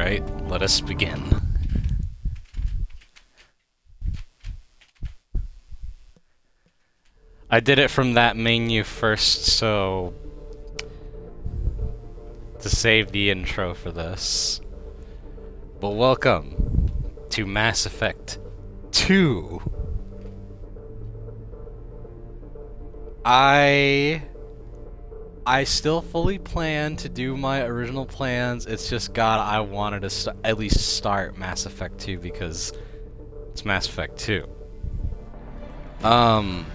Alright, let us begin. I did it from that menu first, so to save the intro for this. But welcome to Mass Effect 2. I still fully plan to do my original plans. It's just God, I wanted to at least start Mass Effect 2 because it's Mass Effect 2. I'm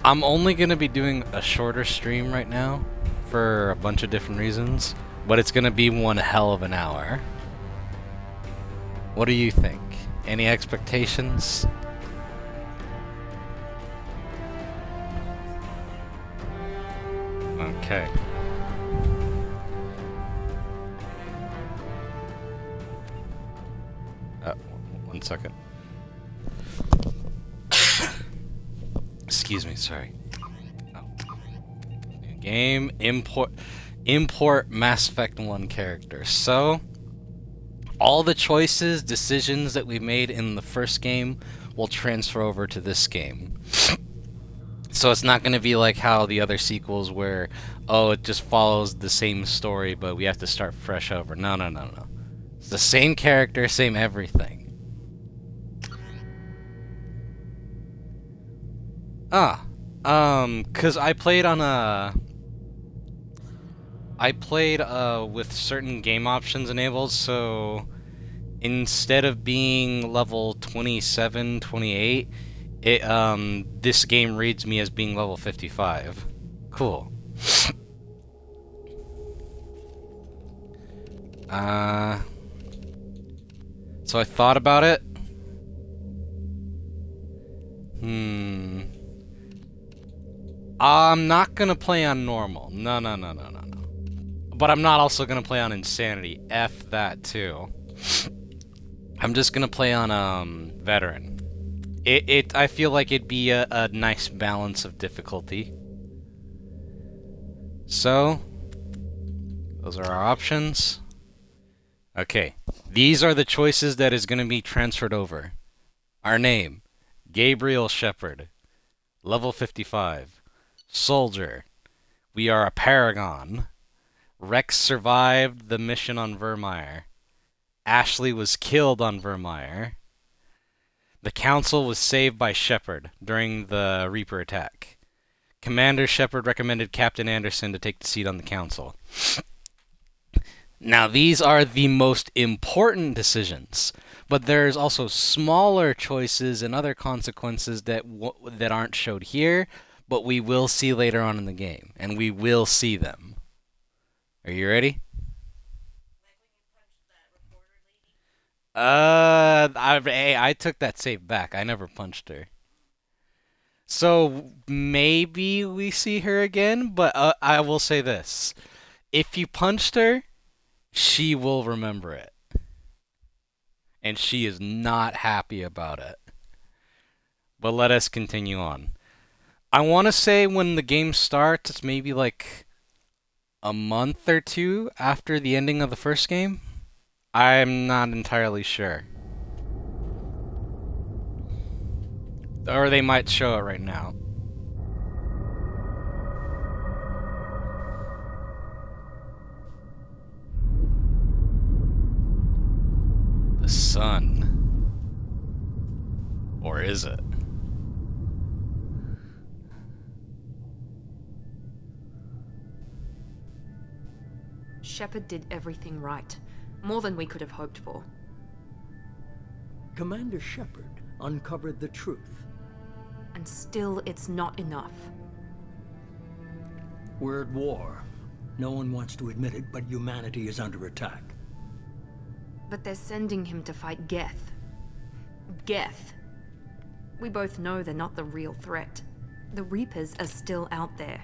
only gonna be doing a shorter stream right now for a bunch of different reasons, but it's gonna be one hell of an hour. What do you think? Any expectations? Okay. One second. Excuse me, sorry. Oh. New game, import Mass Effect 1 characters. So, all the choices, decisions that we made in the first game will transfer over to this game. So it's not going to be like how the other sequels where, oh, it just follows the same story, but we have to start fresh over. No. It's the same character, same everything. Cause I played with certain game options enabled, so instead of being level 27, 28, this game reads me as being level 55. Cool. So I thought about it. I'm not gonna play on normal. No. But I'm not also gonna play on insanity. F that too. I'm just gonna play on veteran. I feel like it'd be a nice balance of difficulty. So, those are our options. Okay, these are the choices that is gonna be transferred over. Our name, Gabriel Shepard, level 55. Soldier. We are a Paragon. Rex survived the mission on Vermeer. Ashley was killed on Vermeer. The Council was saved by Shepard during the Reaper attack. Commander Shepard recommended Captain Anderson to take the seat on the Council. Now, these are the most important decisions, but there's also smaller choices and other consequences that aren't showed here, but we will see later on in the game, and we will see them. Are you ready? I took that save back. I never punched her. So maybe we see her again, but I will say this. If you punched her, she will remember it. And she is not happy about it. But let us continue on. I want to say when the game starts, it's maybe like a month or two after the ending of the first game. I'm not entirely sure. Or they might show it right now. The sun. Or is it? Shepard did everything right. More than we could have hoped for. Commander Shepard uncovered the truth. And still, it's not enough. We're at war. No one wants to admit it, but humanity is under attack. But they're sending him to fight Geth. Geth. We both know they're not the real threat. The Reapers are still out there.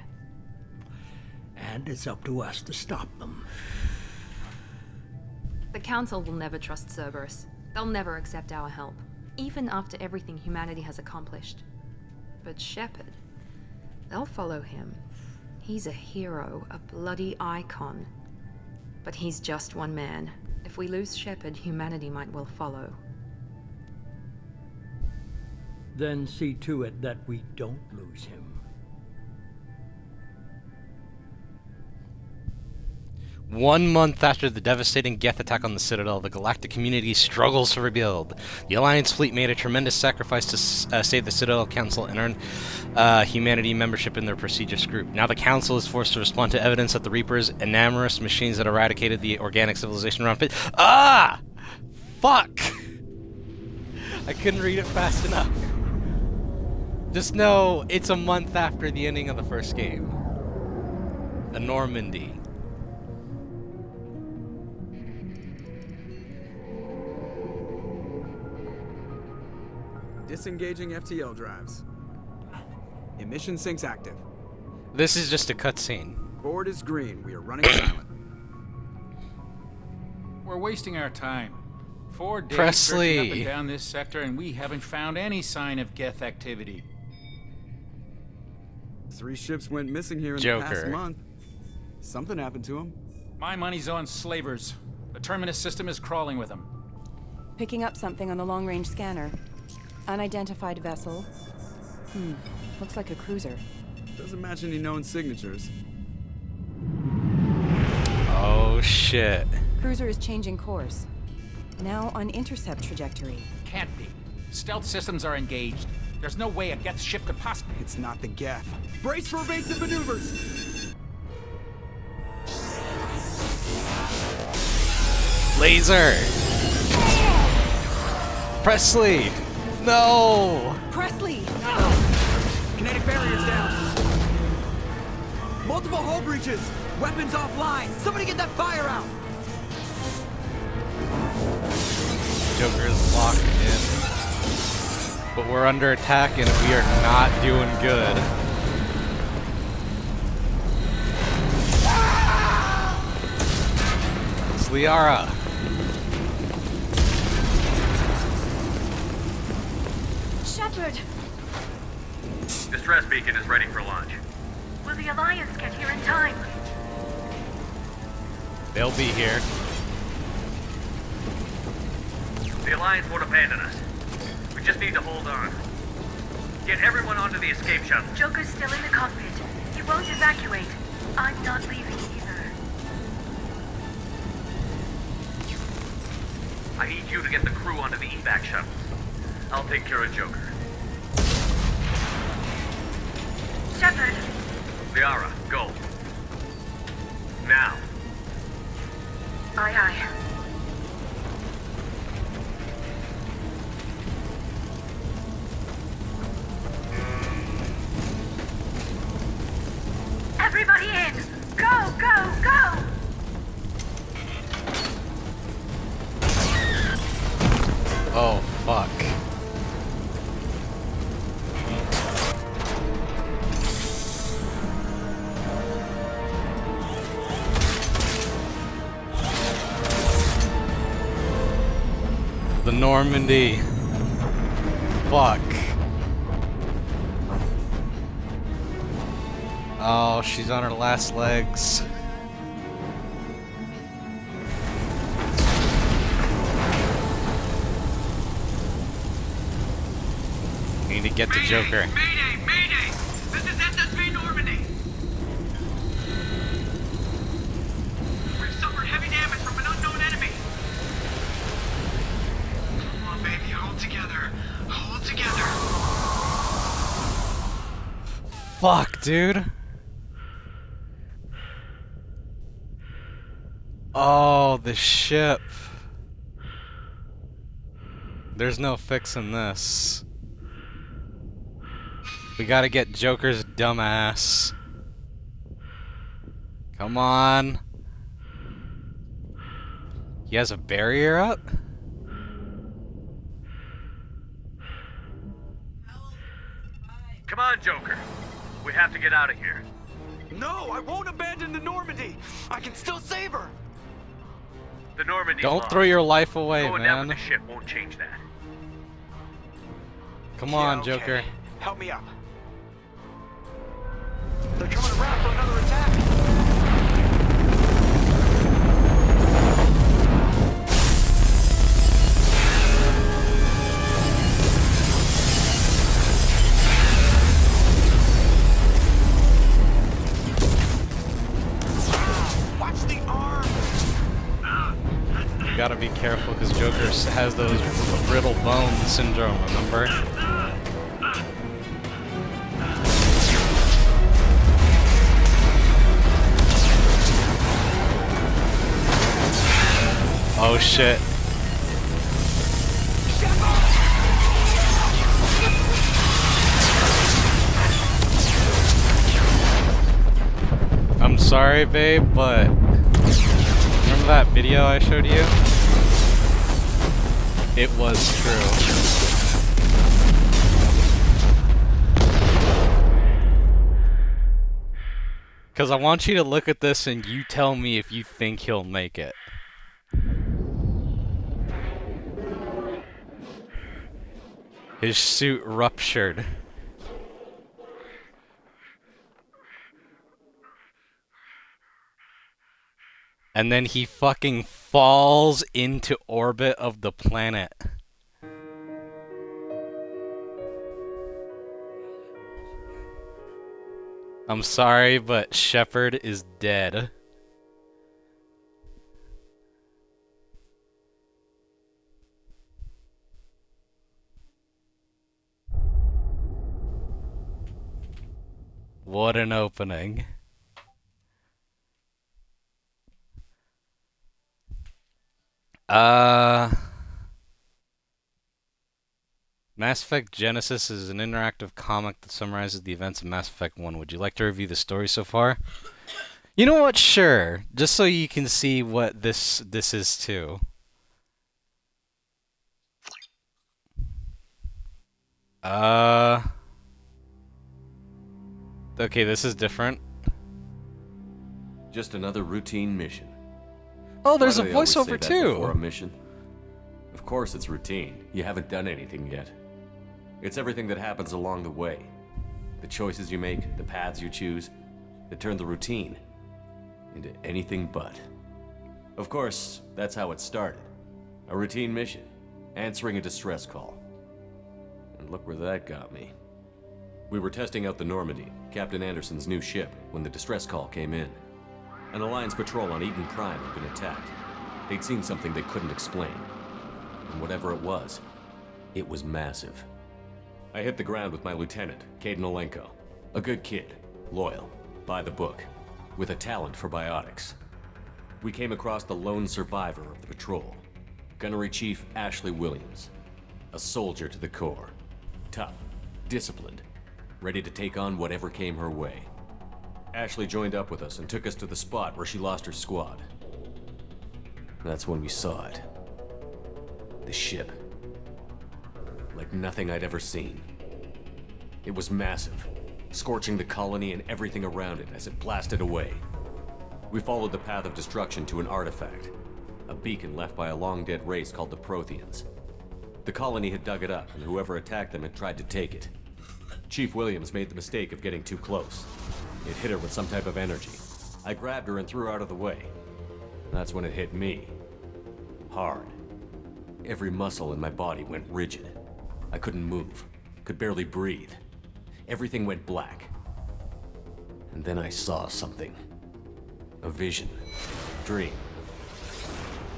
And it's up to us to stop them. The Council will never trust Cerberus. They'll never accept our help, even after everything humanity has accomplished. But Shepard, they'll follow him. He's a hero, a bloody icon. But he's just one man. If we lose Shepard, humanity might well follow. Then see to it that we don't lose him. One month after the devastating Geth attack on the Citadel, the galactic community struggles to rebuild. The Alliance fleet made a tremendous sacrifice to save the Citadel Council and earn humanity membership in their prestigious group. Now the Council is forced to respond to evidence that the Reapers, enormous machines that eradicated the organic civilization around it. Ah! Fuck! I couldn't read it fast enough. Just know it's a month after the ending of the first game. A Normandy. Disengaging FTL drives. Emission sinks active. This is just a cutscene. Board is green. We are running silent. We're wasting our time. 4 days Presley. searching up and down this sector, and we haven't found any sign of Geth activity. 3 ships went missing here in the Joker. past month. Something happened to them. My money's on slavers. The Terminus system is crawling with them. Picking up something on the long-range scanner. Unidentified vessel. Looks like a cruiser. Doesn't match any known signatures. Oh shit. Cruiser is changing course. Now on intercept trajectory. Can't be. Stealth systems are engaged. There's no way a Geth ship could possibly... It's not the Geth. Brace for evasive maneuvers! Laser! Presley! No! Presley! Kinetic barriers down. Multiple hull breaches. Weapons offline. Somebody get that fire out. Joker is locked in. But we're under attack and we are not doing good. It's Liara. Shepard! Distress beacon is ready for launch. Will the Alliance get here in time? They'll be here. The Alliance won't abandon us. We just need to hold on. Get everyone onto the escape shuttle. Joker's still in the cockpit. He won't evacuate. I'm not leaving either. I need you to get the crew onto the evac shuttles. I'll take care of Joker. Shepard! Liara, go. Now. Aye, aye. Everybody in! Go, go, go! Oh, fuck. The Normandy. Fuck. Oh, she's on her last legs. Need to get to Joker. Mayday! Mayday! This is SSV Normandy! We've suffered heavy damage from an unknown enemy. Come on, baby, hold together. Hold together. Fuck, dude. Oh, the ship. There's no fixing this. We gotta get Joker's dumbass. Come on. He has a barrier up? Come on, Joker. We have to get out of here. No, I won't abandon the Normandy. I can still save her. The Normandy's Don't lost. throw your life away, Going down man. with the ship won't change that. Come on, Joker. Help me up. They're coming around for another attack. gotta be careful because Joker has those brittle bone syndrome, remember? Oh shit. I'm sorry, babe, but remember that video I showed you? It was true. Because I want you to look at this and you tell me if you think he'll make it. His suit ruptured. And then he fucking falls into orbit of the planet. I'm sorry, but Shepard is dead. What an opening. Mass Effect Genesis is an interactive comic that summarizes the events of Mass Effect 1. Would you like to review the story so far? You know what? Sure. Just so you can see what this is too. Okay, this is different. Just another routine mission. Oh, there's Why a do they always say voiceover that too. before a mission? Of course it's routine. You haven't done anything yet. It's everything that happens along the way. The choices you make, the paths you choose, that turn the routine into anything but. Of course, that's how it started. A routine mission, answering a distress call. And look where that got me. We were testing out the Normandy, Captain Anderson's new ship, when the distress call came in. An Alliance patrol on Eden Prime had been attacked. They'd seen something they couldn't explain. And whatever it was massive. I hit the ground with my lieutenant, Caden Olenko. A good kid, loyal, by the book, with a talent for biotics. We came across the lone survivor of the patrol, Gunnery Chief Ashley Williams. A soldier to the core. Tough, disciplined, ready to take on whatever came her way. Ashley joined up with us and took us to the spot where she lost her squad. That's when we saw it. The ship. Like nothing I'd ever seen. It was massive, scorching the colony and everything around it as it blasted away. We followed the path of destruction to an artifact, a beacon left by a long-dead race called the Protheans. The colony had dug it up, and whoever attacked them had tried to take it. Chief Williams made the mistake of getting too close. It hit her with some type of energy. I grabbed her and threw her out of the way. That's when it hit me. Hard. Every muscle in my body went rigid. I couldn't move, could barely breathe. Everything went black. And then I saw something. A vision. Dream.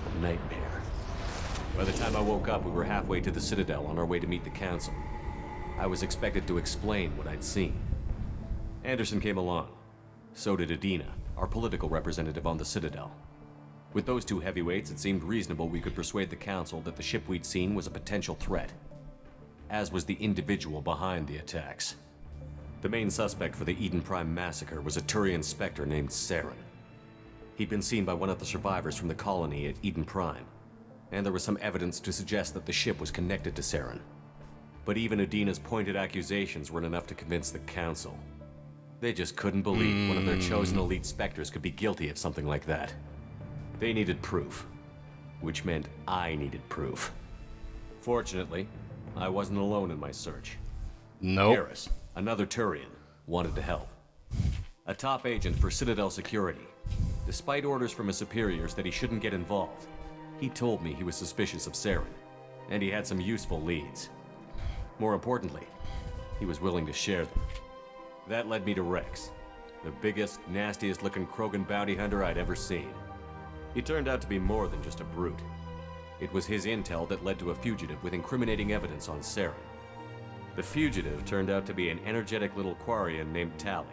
A nightmare. By the time I woke up, we were halfway to the Citadel on our way to meet the Council. I was expected to explain what I'd seen. Anderson came along. So did Adina, our political representative on the Citadel. With those two heavyweights, it seemed reasonable we could persuade the Council that the ship we'd seen was a potential threat, as was the individual behind the attacks. The main suspect for the Eden Prime massacre was a Turian Spectre named Saren. He'd been seen by one of the survivors from the colony at Eden Prime, and there was some evidence to suggest that the ship was connected to Saren. But even Adina's pointed accusations weren't enough to convince the Council. They just couldn't believe one of their chosen elite Spectres could be guilty of something like that. They needed proof, which meant I needed proof. Fortunately, I wasn't alone in my search. Nope. Garrus, another Turian, wanted to help. A top agent for Citadel Security. Despite orders from his superiors that he shouldn't get involved, he told me he was suspicious of Saren, and he had some useful leads. More importantly, he was willing to share them. That led me to Rex, the biggest, nastiest looking Krogan bounty hunter I'd ever seen. He turned out to be more than just a brute. It was his intel that led to a fugitive with incriminating evidence on Saren. The fugitive turned out to be an energetic little Quarian named Tally.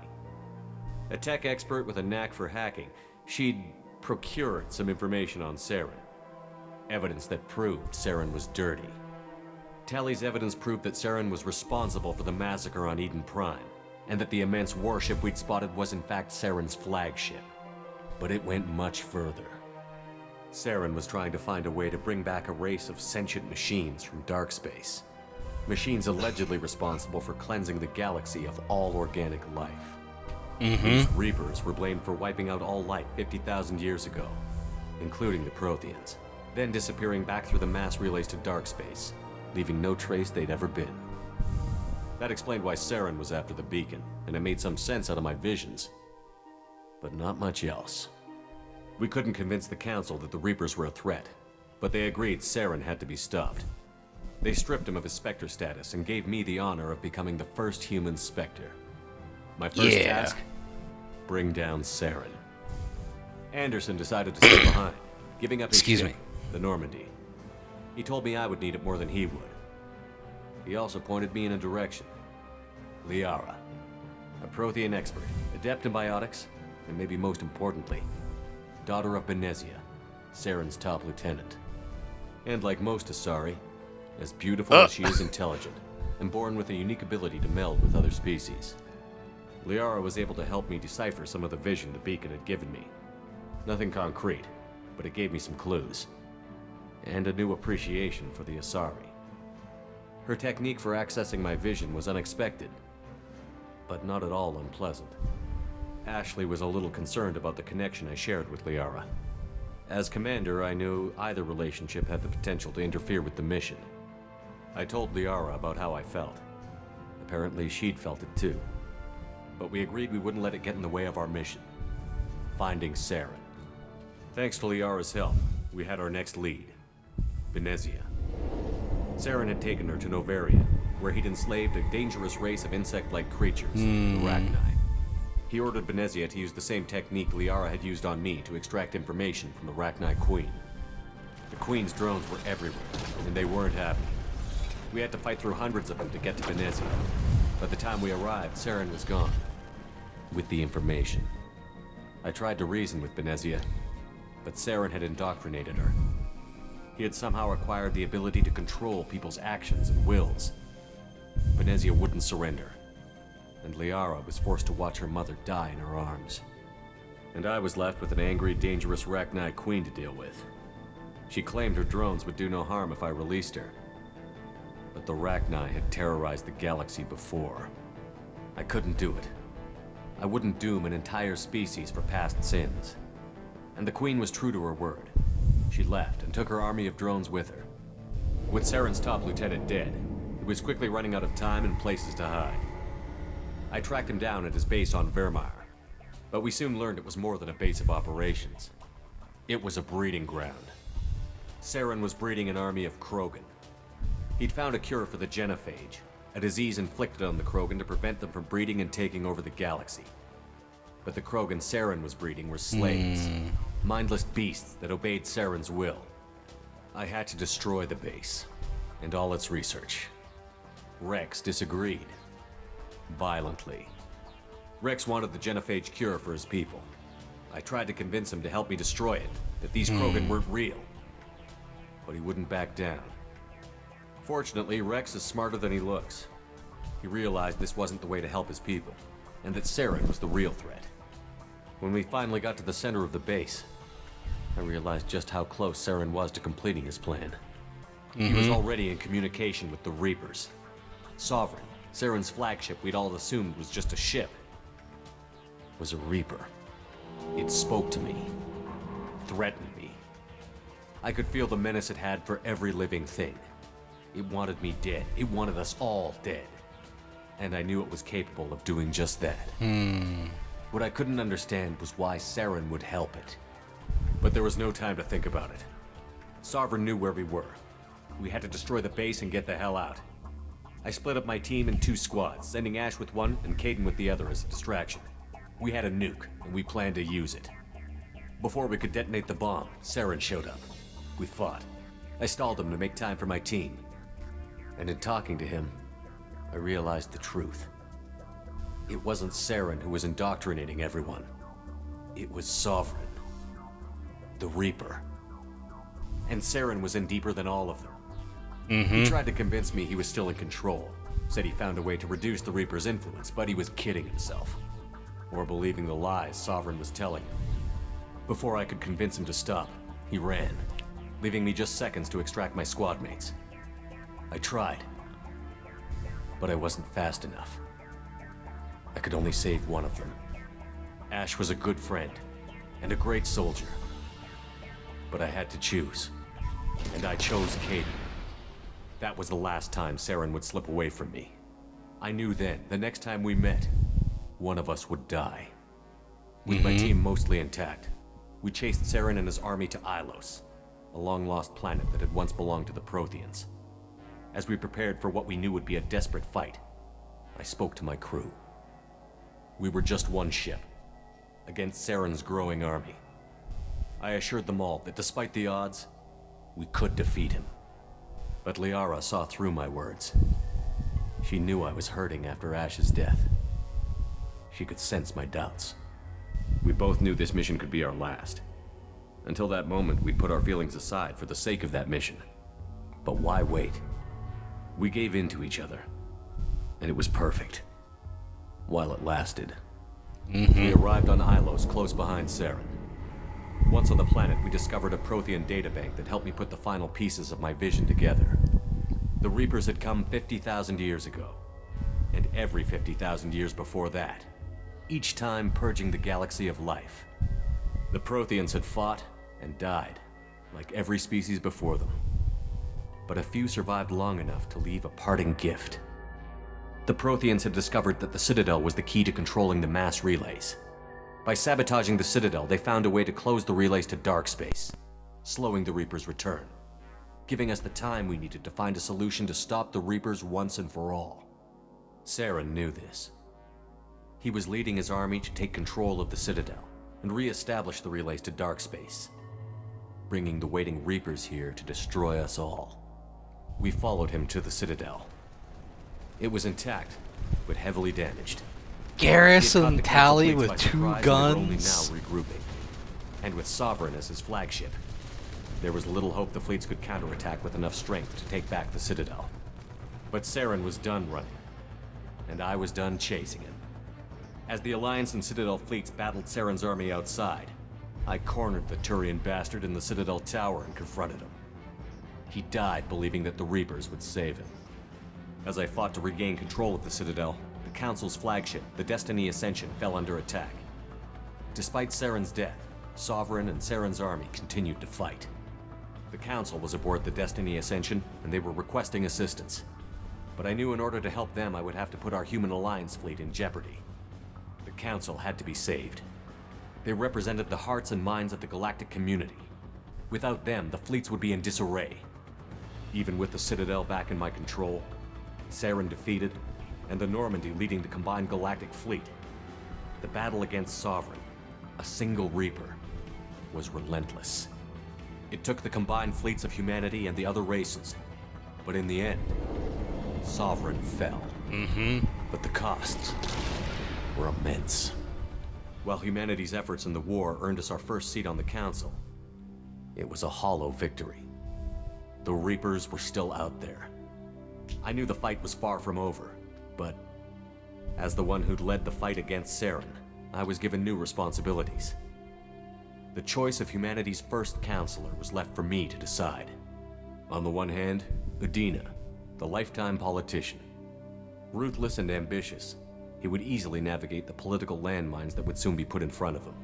A tech expert with a knack for hacking, she'd procured some information on Saren. Evidence that proved Saren was dirty. Tally's evidence proved that Saren was responsible for the massacre on Eden Prime, and that the immense warship we'd spotted was in fact Saren's flagship. But it went much further. Saren was trying to find a way to bring back a race of sentient machines from dark space. Machines allegedly responsible for cleansing the galaxy of all organic life. These Reapers were blamed for wiping out all life 50,000 years ago, including the Protheans, then disappearing back through the mass relays to dark space, leaving no trace they'd ever been. That explained why Saren was after the beacon, and it made some sense out of my visions. But not much else. We couldn't convince the Council that the Reapers were a threat, but they agreed Saren had to be stopped. They stripped him of his Spectre status and gave me the honor of becoming the first human Spectre. My first task? Bring down Saren. Anderson decided to stay behind, giving up his ship, the Normandy. He told me I would need it more than he would. He also pointed me in a direction. Liara, a Prothean expert, adept in biotics, and maybe most importantly, daughter of Benezia, Saren's top lieutenant. And like most Asari, as beautiful as she is intelligent, and born with a unique ability to meld with other species. Liara was able to help me decipher some of the vision the beacon had given me. Nothing concrete, but it gave me some clues. And a new appreciation for the Asari. Her technique for accessing my vision was unexpected, but not at all unpleasant. Ashley was a little concerned about the connection I shared with Liara. As commander, I knew either relationship had the potential to interfere with the mission. I told Liara about how I felt. Apparently, she'd felt it too. But we agreed we wouldn't let it get in the way of our mission. Finding Saren. Thanks to Liara's help, we had our next lead. Benezia. Saren had taken her to Novaria, where he'd enslaved a dangerous race of insect-like creatures, the Rachni. He ordered Benezia to use the same technique Liara had used on me to extract information from the Rachni Queen. The Queen's drones were everywhere, and they weren't happy. We had to fight through hundreds of them to get to Benezia. By the time we arrived, Saren was gone. With the information. I tried to reason with Benezia, but Saren had indoctrinated her. He had somehow acquired the ability to control people's actions and wills. Benezia wouldn't surrender, and Liara was forced to watch her mother die in her arms. And I was left with an angry, dangerous Rachni Queen to deal with. She claimed her drones would do no harm if I released her. But the Rachni had terrorized the galaxy before. I couldn't do it. I wouldn't doom an entire species for past sins. And the Queen was true to her word. She left and took her army of drones with her. With Saren's top lieutenant dead, he was quickly running out of time and places to hide. I tracked him down at his base on Vermeer, but we soon learned it was more than a base of operations. It was a breeding ground. Saren was breeding an army of Krogan. He'd found a cure for the genophage, a disease inflicted on the Krogan to prevent them from breeding and taking over the galaxy. But the Krogan Saren was breeding were slaves, mindless beasts that obeyed Saren's will. I had to destroy the base, and all its research. Rex disagreed. Violently. Rex wanted the genophage cure for his people. I tried to convince him to help me destroy it, that these Krogan weren't real. But he wouldn't back down. Fortunately, Rex is smarter than he looks. He realized this wasn't the way to help his people, and that Saren was the real threat. When we finally got to the center of the base, I realized just how close Saren was to completing his plan. He was already in communication with the Reapers. Sovereign, Saren's flagship we'd all assumed was just a ship, was a Reaper. It spoke to me, threatened me. I could feel the menace it had for every living thing. It wanted me dead. It wanted us all dead. And I knew it was capable of doing just that. What I couldn't understand was why Saren would help it. But there was no time to think about it. Sovereign knew where we were. We had to destroy the base and get the hell out. I split up my team in 2 squads, sending Ash with one and Caden with the other as a distraction. We had a nuke, and we planned to use it. Before we could detonate the bomb, Saren showed up. We fought. I stalled him to make time for my team. And in talking to him, I realized the truth. It wasn't Saren who was indoctrinating everyone. It was Sovereign. The Reaper. And Saren was in deeper than all of them. He tried to convince me he was still in control. Said he found a way to reduce the Reaper's influence, but he was kidding himself. Or believing the lies Sovereign was telling him. Before I could convince him to stop, he ran, leaving me just seconds to extract my squad mates. I tried, but I wasn't fast enough. I could only save one of them. Ash was a good friend, and a great soldier. But I had to choose, and I chose Caden. That was the last time Saren would slip away from me. I knew then, the next time we met, one of us would die. With my team mostly intact, we chased Saren and his army to Ilos, a long-lost planet that had once belonged to the Protheans. As we prepared for what we knew would be a desperate fight, I spoke to my crew. We were just one ship, against Saren's growing army. I assured them all that despite the odds, we could defeat him. But Liara saw through my words. She knew I was hurting after Ash's death. She could sense my doubts. We both knew this mission could be our last. Until that moment, we'd put our feelings aside for the sake of that mission. But why wait? We gave in to each other, and it was perfect. While it lasted. We arrived on Ilos, close behind Saren. Once on the planet, we discovered a Prothean databank that helped me put the final pieces of my vision together. The Reapers had come 50,000 years ago, and every 50,000 years before that, each time purging the galaxy of life. The Protheans had fought and died, like every species before them. But a few survived long enough to leave a parting gift. The Protheans had discovered that the Citadel was the key to controlling the mass relays. By sabotaging the Citadel, they found a way to close the relays to dark space, slowing the Reapers' return, giving us the time we needed to find a solution to stop the Reapers once and for all. Saren knew this. He was leading his army to take control of the Citadel and re-establish the relays to dark space, bringing the waiting Reapers here to destroy us all. We followed him to the Citadel. It was intact, but heavily damaged. Garrison Tally with 2 guns. They were only now regrouping. And with Sovereign as his flagship, there was little hope the fleets could counterattack with enough strength to take back the Citadel. But Saren was done running, and I was done chasing him. As the Alliance and Citadel fleets battled Saren's army outside, I cornered the Turian bastard in the Citadel tower and confronted him. He died believing that the Reapers would save him. As I fought to regain control of the Citadel, the Council's flagship, the Destiny Ascension, fell under attack. Despite Saren's death, Sovereign and Saren's army continued to fight. The Council was aboard the Destiny Ascension, and they were requesting assistance. But I knew in order to help them, I would have to put our Human Alliance fleet in jeopardy. The Council had to be saved. They represented the hearts and minds of the galactic community. Without them, the fleets would be in disarray. Even with the Citadel back in my control, Saren defeated, and the Normandy leading the combined galactic fleet, the battle against Sovereign, a single Reaper, was relentless. It took the combined fleets of humanity and the other races, but in the end, Sovereign fell. But the costs were immense. While humanity's efforts in the war earned us our first seat on the Council, it was a hollow victory. The Reapers were still out there. I knew the fight was far from over, but as the one who'd led the fight against Saren, I was given new responsibilities. The choice of humanity's first counselor was left for me to decide. On the one hand, Udina, the lifetime politician. Ruthless and ambitious, he would easily navigate the political landmines that would soon be put in front of him.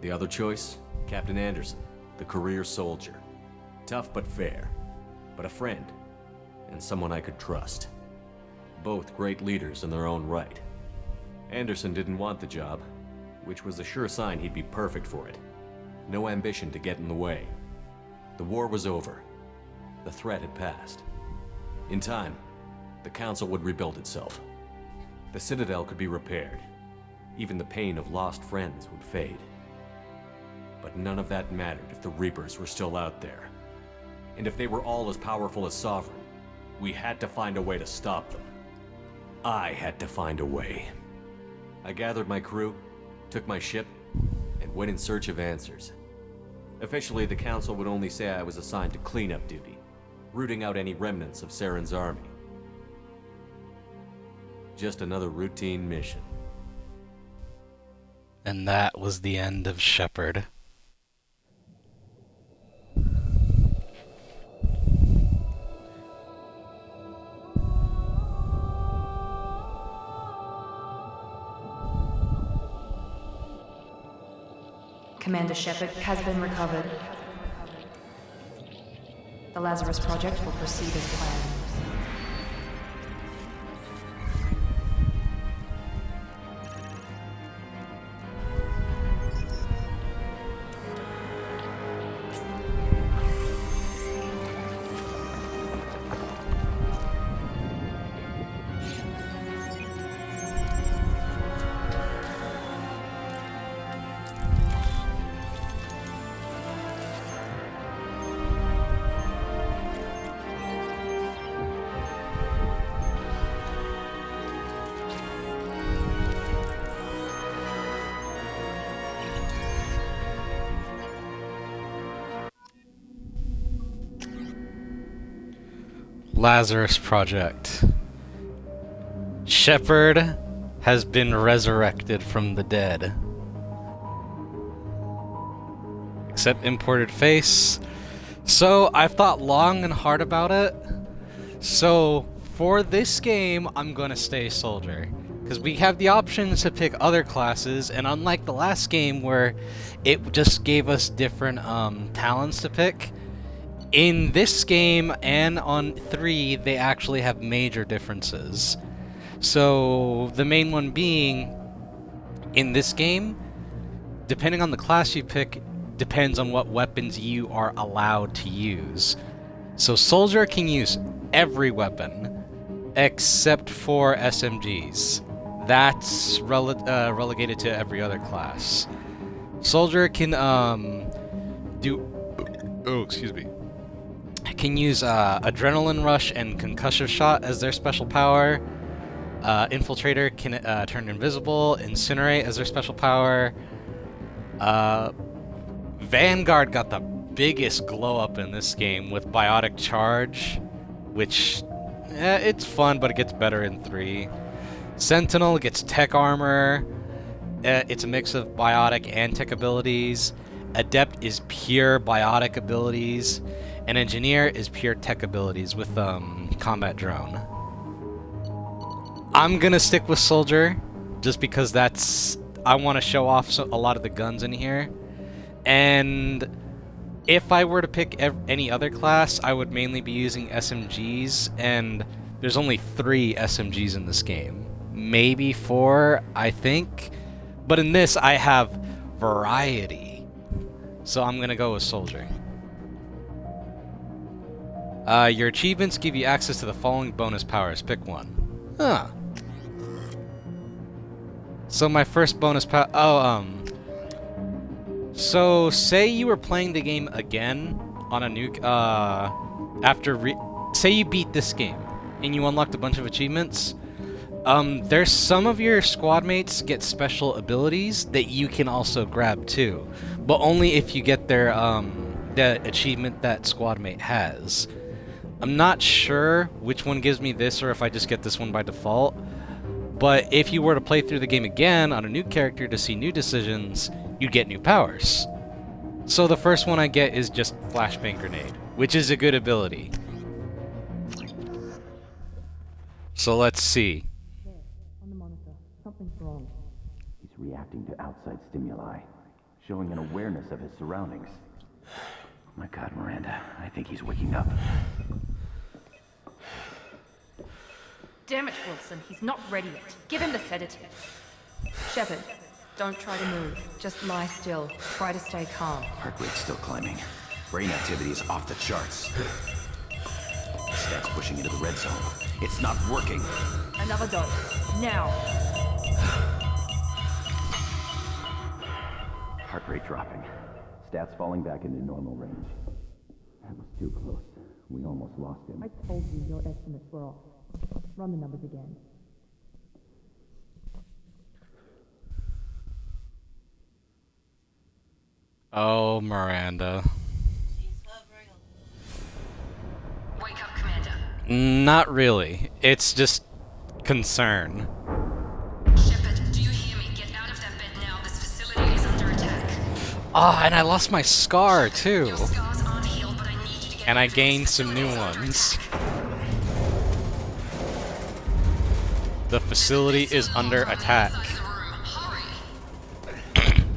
The other choice, Captain Anderson, the career soldier. Tough but fair, but a friend, and someone I could trust. Both great leaders in their own right. Anderson didn't want the job, which was a sure sign he'd be perfect for it. No ambition to get in the way. The war was over. The threat had passed. In time, the Council would rebuild itself. The Citadel could be repaired. Even the pain of lost friends would fade. But none of that mattered if the Reapers were still out there. And if they were all as powerful as Sovereign, we had to find a way to stop them. I had to find a way. I gathered my crew, took my ship, and went in search of answers. Officially, the Council would only say I was assigned to cleanup duty, rooting out any remnants of Saren's army. Just another routine mission. And that was the end of Shepard. Commander Shepard has been recovered. The Lazarus project will proceed as planned. Lazarus Project. Shepard has been resurrected from the dead. Except imported face. So I've thought long and hard about it. So for this game, I'm gonna stay soldier. Because we have the option to pick other classes, and unlike the last game where it just gave us different talents to pick, in this game and on 3, they actually have major differences. So the main one being, in this game, depending on the class you pick, depends on what weapons you are allowed to use. So Soldier can use every weapon, except for SMGs. That's relegated to every other class. Soldier can can use Adrenaline Rush and Concussive Shot as their special power. Infiltrator can turn invisible, Incinerate as their special power. Vanguard got the biggest glow up in this game with Biotic Charge, which it's fun, but it gets better in 3. Sentinel gets Tech Armor. It's a mix of Biotic and Tech abilities. Adept is pure Biotic abilities. And Engineer is pure Tech abilities with Combat Drone. I'm gonna stick with Soldier, just because I want to show off a lot of the guns in here. And if I were to pick any other class, I would mainly be using SMGs, and there's only 3 SMGs in this game. Maybe 4, I think. But in this, I have variety. So I'm gonna go with Soldier. Your achievements give you access to the following bonus powers. Pick one. Huh. So my first bonus power... So, say you were playing the game again on a nuke, say you beat this game, and you unlocked a bunch of achievements. There's some of your squad mates get special abilities that you can also grab too, but only if you get their, the achievement that squad mate has. I'm not sure which one gives me this or if I just get this one by default, but if you were to play through the game again on a new character to see new decisions, you get new powers. So the first one I get is just Flashbang Grenade, which is a good ability. So let's see. On the monitor, something's wrong. He's reacting to outside stimuli, showing an awareness of his surroundings. Oh my God, Miranda, I think he's waking up. Damn it, Wilson, he's not ready yet. Give him the sedative. Shepard, don't try to move. Just lie still. Try to stay calm. Heart rate's still climbing. Brain activity is off the charts. Stats pushing into the red zone. It's not working. Another dose. Now. Heart rate dropping. Stats falling back into normal range. That was too close. We almost lost him. I told you your estimates were off. Run the numbers again. Oh, Miranda. Wake up, Commander. Not really. It's just concern. Shepard, do you hear me? Get out of that bed now. This facility is under attack. Ah, and I lost my scar, too. Your scars aren't healed, but I need you to get And I out of gained this some new facility is under ones. attack. The facility is under attack. Inside the room. Hurry.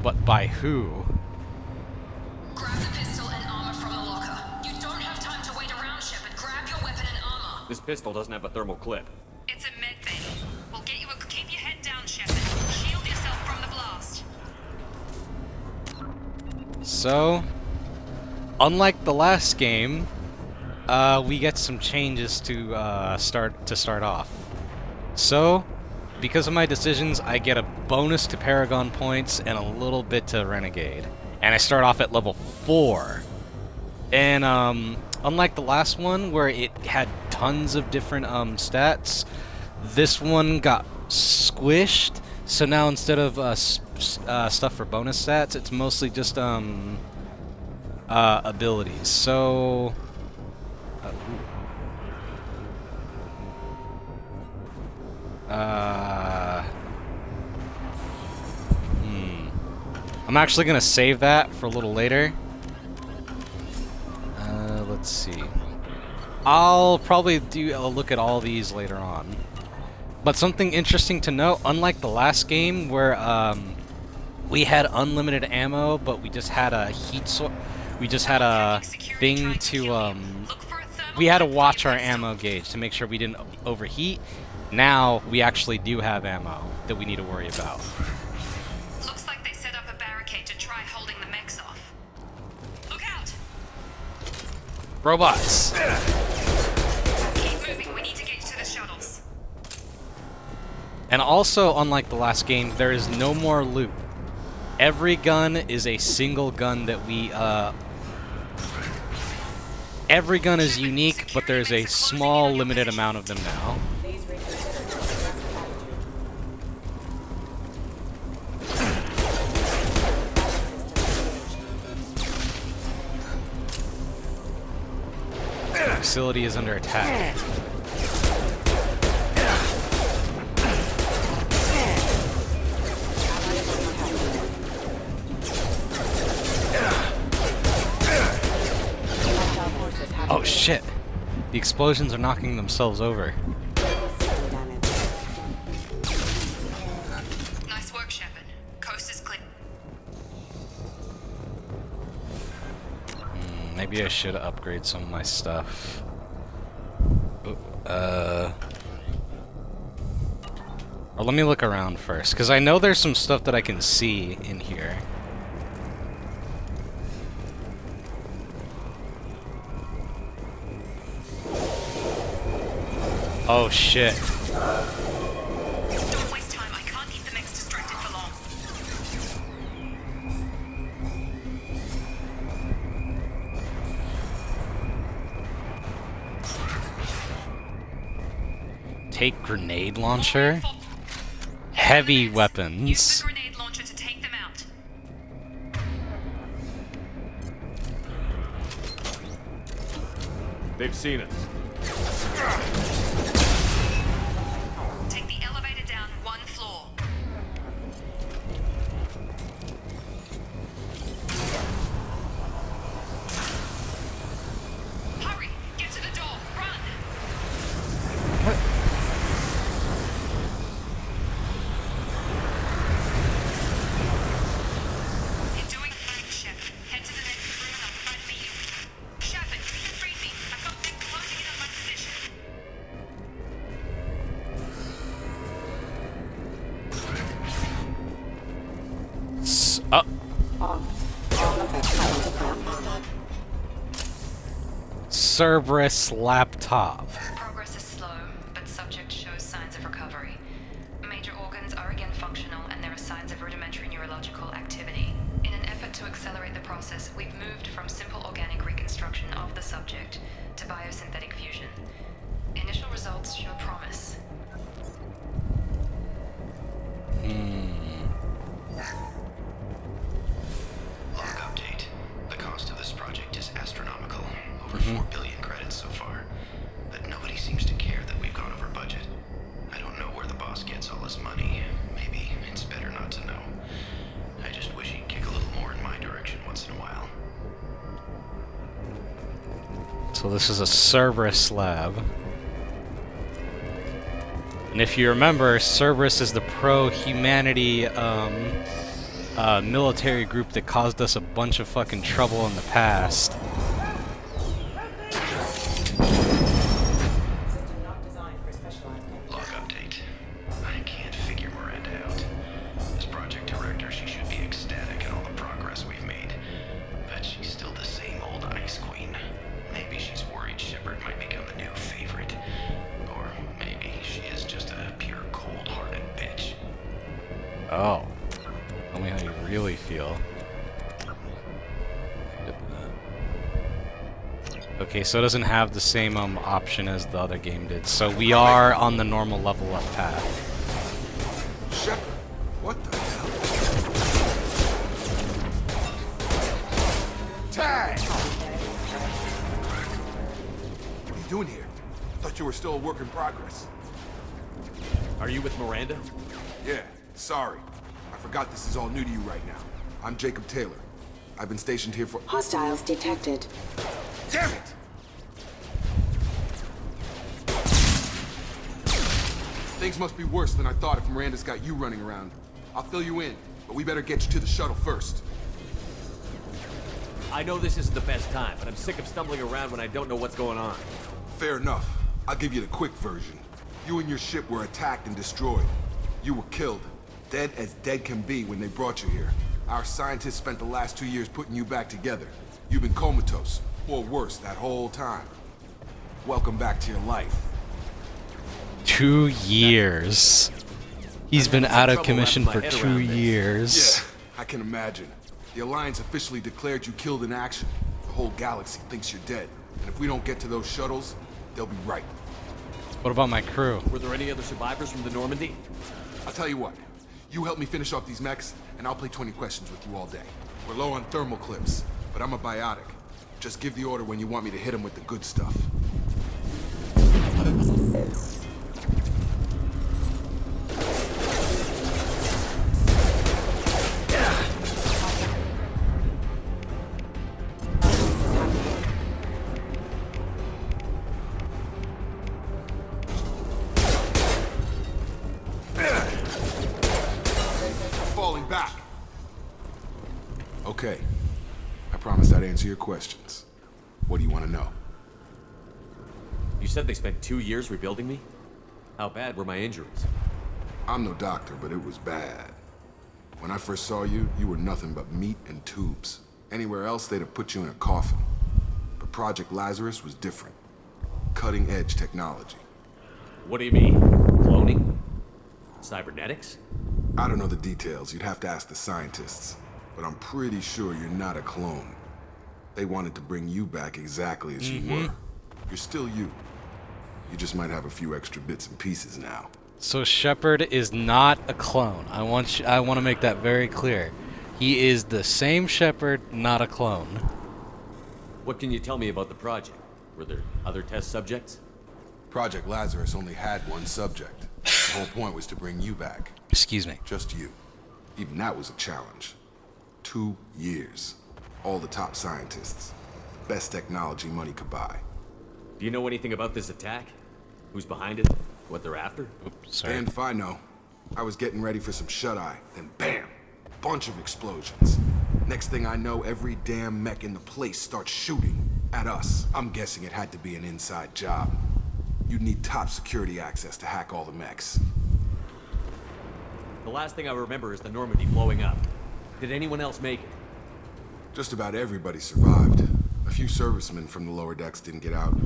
But by who? Grab the pistol and armor from the locker. You don't have time to wait around, Shepard. Grab your weapon and armor. This pistol doesn't have a thermal clip. It's a med bay. We'll get you a... Keep your head down, Shepard. Shield yourself from the blast. So, unlike the last game, we get some changes to start off. So, because of my decisions, I get a bonus to Paragon points and a little bit to Renegade. And I start off at level 4. And unlike the last one, where it had tons of different stats, this one got squished. So now instead of stuff for bonus stats, it's mostly just abilities. So I'm actually gonna save that for a little later. Let's see. I'll probably do a look at all these later on. But something interesting to note, unlike the last game where we had unlimited ammo, but we just had a we just had a thing to we had to watch our ammo gauge to make sure we didn't overheat. Now we actually do have ammo that we need to worry about. Looks like they set up a barricade to try holding the mechs off. Look out! Robots. Keep moving. We need to get to the shuttles. And also, unlike the last game, there is no more loot. Every gun is a single gun that we, every gun is unique, but there's a small, limited amount of them now. The facility is under attack. Oh shit! The explosions are knocking themselves over. Nice work, Shepard. Coast is clear. Maybe I should upgrade some of my stuff. Or let me look around first, because I know there's some stuff that I can see in here. Oh shit. Don't waste time. I can't keep the mechs distracted for long. Take grenade launcher. Heavy weapons. Use the grenade launcher to take them out. They've seen us. Take the elevator down 1 floor. Hurry! Get to the door! Run! You're doing fine, Shepard. Head to the next room and I'll try to meet you. Shepard, you can read me. I've got them closing in on my position. Cerberus laptop. Progress is slow, but subject shows signs of recovery. Major organs are again functional, and there are signs of rudimentary neurological activity. In an effort to accelerate the process, progress, we've moved from simple organic reconstruction of the subject to biosynthetic fusion. Initial results show promise. Log update. The cost of this project is astronomical. Over 4 billion credits so far. But nobody seems to care that we've gone over budget. I don't know where the boss gets all his money. Maybe it's better not to know. I just wish he'd kick a little more in my direction once in a while. So this is a Cerberus lab. And if you remember, Cerberus is the pro-humanity military group that caused us a bunch of fucking trouble in the past. Log update. I can't figure Miranda out. As project director, she should be ecstatic at all the progress we've made. But she's still the same old ice queen. Maybe she's worried Shepard might become the new favorite. Or maybe she is just a pure cold-hearted bitch. Oh. Tell me how you really feel. Okay, so it doesn't have the same option as the other game did. So we are on the normal level up path. Shepard, what the hell? Tag! What are you doing here? Thought you were still a work in progress. Are you with Miranda? Yeah, sorry. I forgot this is all new to you right now. I'm Jacob Taylor. I've been stationed here for— Hostiles detected. Damn it! Things must be worse than I thought if Miranda's got you running around. I'll fill you in, but we better get you to the shuttle first. I know this isn't the best time, but I'm sick of stumbling around when I don't know what's going on. Fair enough. I'll give you the quick version. You and your ship were attacked and destroyed. You were killed. Dead as dead can be when they brought you here. Our scientists spent the last 2 years putting you back together. You've been comatose, or worse, that whole time. Welcome back to your life. 2 years. He's been out of commission for 2 years. Yeah, I can imagine. The Alliance officially declared you killed in action. The whole galaxy thinks you're dead. And if we don't get to those shuttles, they'll be right. What about my crew? Were there any other survivors from the Normandy? I'll tell you what. You help me finish off these mechs, and I'll play 20 questions with you all day. We're low on thermal clips, but I'm a biotic. Just give the order when you want me to hit them with the good stuff. Falling back. Okay. I promised I'd answer your questions. What do you want to know? You said they spent 2 years rebuilding me? How bad were my injuries? I'm no doctor, but it was bad. When I first saw you, you were nothing but meat and tubes. Anywhere else, they'd have put you in a coffin. But Project Lazarus was different. Cutting-edge technology. What do you mean? Cloning? Cybernetics? I don't know the details. You'd have to ask the scientists. But I'm pretty sure you're not a clone. They wanted to bring you back exactly as you were. You're still you. You just might have a few extra bits and pieces now. So Shepard is not a clone. I want to make that very clear. He is the same Shepard, not a clone. What can you tell me about the project? Were there other test subjects? Project Lazarus only had one subject. The whole point was to bring you back. Excuse me. Just you. Even that was a challenge. 2 years. All the top scientists. Best technology money could buy. Do you know anything about this attack? Who's behind it? What they're after? Oops, sorry. Damned if I know. I was getting ready for some shut-eye, then bam! Bunch of explosions. Next thing I know, every damn mech in the place starts shooting at us. I'm guessing it had to be an inside job. You'd need top security access to hack all the mechs. The last thing I remember is the Normandy blowing up. Did anyone else make it? Just about everybody survived. A few servicemen from the lower decks didn't get out.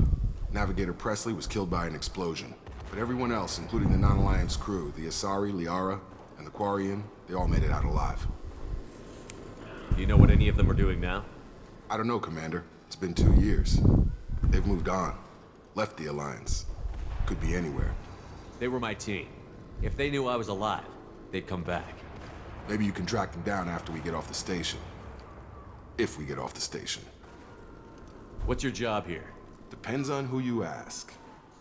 Navigator Presley was killed by an explosion. But everyone else, including the non-Alliance crew, the Asari, Liara, and the Quarian, they all made it out alive. Do you know what any of them are doing now? I don't know, Commander. It's been 2 years. They've moved on. Left the Alliance. Could be anywhere. They were my team. If they knew I was alive, they'd come back. Maybe you can track them down after we get off the station. If we get off the station. What's your job here? Depends on who you ask.